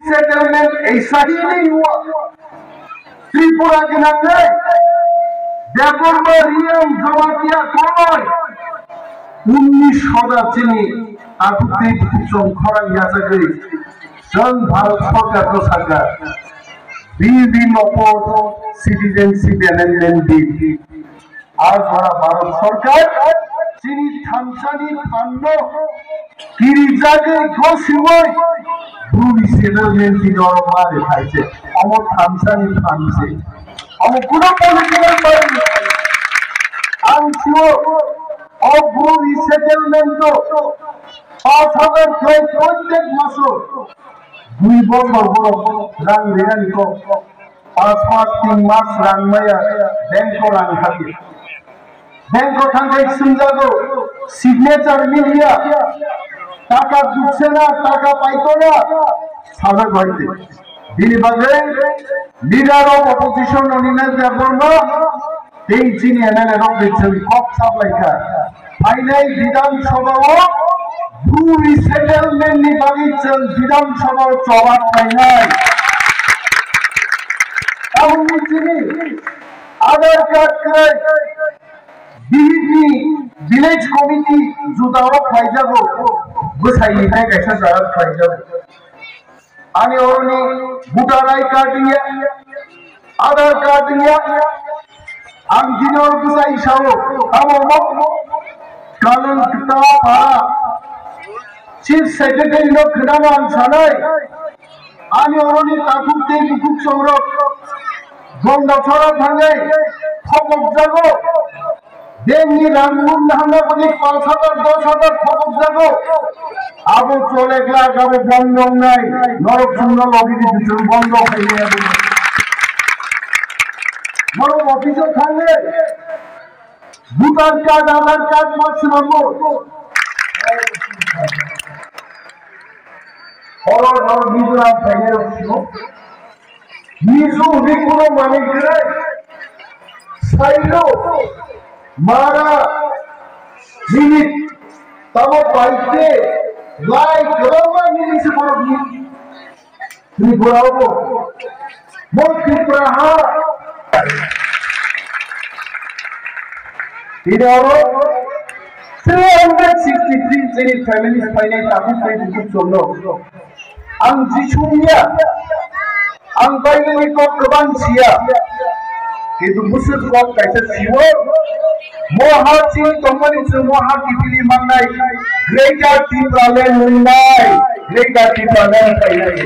Settlement ऐसा ही नहीं हुआ। त्रिपुरा के नाते देवरियम जमा किया कौन 19 চিনি আকুতি সংখ্যার ইয়াসা গই জন ভারত সরকার তো সরকার বিভিন্ন পদ সিটিজেনশিপ অ্যামেন্ডমেন্ট বিল আর সারা ভারত সরকার চিনি থানসানি ফান্ড কিরিজাগে ঘোষিওই ভূমি সেটেলমেন্ট কি দরমা দেখাইছে অমর থানসানি ফান্ডে অমর কোনো পলিটিক্যাল পার্টি আনছিও অভূমি সেটেলমেন্ট ৫,০০০ প্রত্যেক মাসে ২ বছর বড় রাং রেগানি তো ৫-৫ মাস রাং মায়া ব্যাংক রাং থাকে ব্যাংক থাকলে সুন্দর সিগনেচার মিলিয়া টাকা দিচ্ছে না টাকা পাইতো না সাজা হইতে দিলি বাজে leader of opposition Animesh Debbarma এই চিনি এমএলএ রক দিচ্ছেন কপ সাপ্লাই কার ফাইনাল বিধানসভাও ভূমি সেটেলমেন্ট নি বাগিয়েছেন বিধানসভাও চলার ফাইনাল আমি চিনি আধার কার্ড করে ভিলেজ কমিটি जुदाव खाई जागो गोसाईनिफ्राय गायसा जारा खाई जागो आनी ओरनी भोटार आई कार्ड दिया आधार कार्ड दिया आं दिनो गोसाई सावो आमो कानून किता पारा चीफ सेक्रेटरी नो खनाना सानाय आनी ओरनी ताकुब ते बुकुक संग्रह गंगा छरा थांगे खबक जागो देंगी रामगुन हमने बनी ৫,০০০ ১০,০০০ খবর যাবো আবু চলে গেলা যাবো বন্ধ নাই নরক শূন্য লবি দিতে বন্ধ হয়ে যাবে বড় অফিসে থাকলে ভোটার কার্ড আধার কার্ড মাস নামবো হরর হর মিজোরাম থেকে ছিল মিজো কোনো মানে করে সাইলো मारा जीवित तब पाइते लाई करोगा नहीं से पड़ोगी त्रिपुराओं को बहुत त्रिपुरा इधरों 363 से फैमिली फाइनेंस काफी सही बुक चलो ang जिसुनिया ang बाइबल को कबान Siya itu musuh kau kaisa siwo mohaci company se moha kipili manai greater Timberland Mumbai greater Timberland Thailand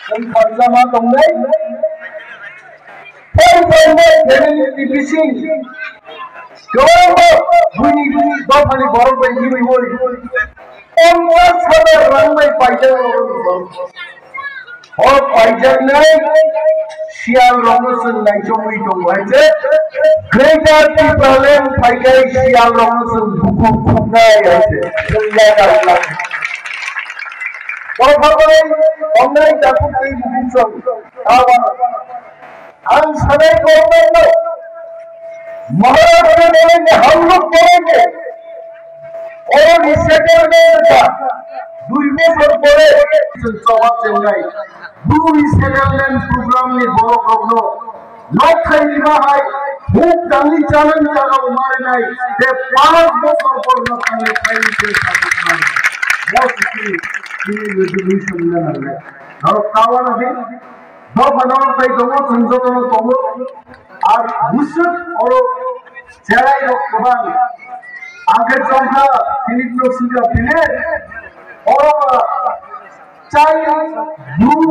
kan kharcha ma tongai family division gobo buni dofani borok bai ni hori ৫০,০০০ rang bai paija और pigeon नहीं শিয়াল রংসন নাই জমি তো হয়েছে greater Timberland পাইকাই শিয়াল রংসন ভুকু ভুকাই আছে সুন্দর লাগে তারপরে অনলাইন দেখুন এই বুকসব আবার हम सभी गवर्नमेंट महाराष्ट्र में हम लोग करेंगे और इस सेटलमेंट का 2 বছর পরে জবাব চাই भूमि सेटलमेंट प्रोग्राम में बड़ो प्रॉब्लम लोग खाइबा है भूख डाली चालन चालो मारे नहीं दे 5 বছর পর না খাইলে খাইলে সাথে बहुत की रेजोल्यूशन না লাগে আর কাওয়া না দে দো বানাও তাই দমো সংযোজন দমো আর ভূষক और জেলাই রকবান আগের সংখ্যা তিনিগুলো সুবিধা দিলে और চাই ভূমি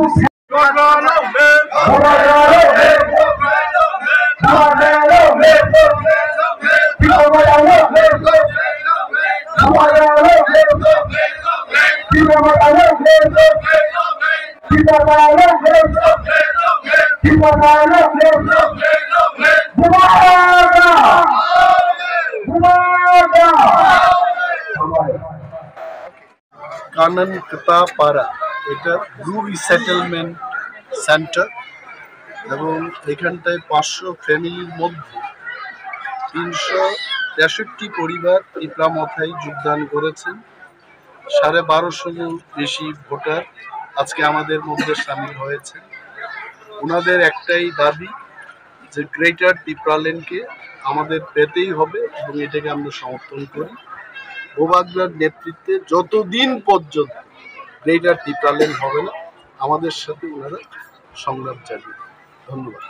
কানন কতাপাড়া এটা ব্লু রিসেটেলমেন্ট সেন্টার এবং এখানটায় 500 ফ্যামিলির মধ্যে 363 পরিবার ত্রিপুরা মাথায় যোগদান করেছেন 1250 বেশি ভোটার আজকে আমাদের মধ্যে সামিল হয়েছে। ওনাদের একটাই দাবি যে গ্রেটার টিপ্রালেনকে আমাদের পেতেই হবে এবং এটাকে আমরা সমর্থন করি। বোবাগ্রার নেতৃত্বে যতদিন পর্যন্ত গ্রেটার টিপ্রালেন হবে না, আমাদের সাথে ওনারা সংগ্রাম চালিয়ে। ধন্যবাদ।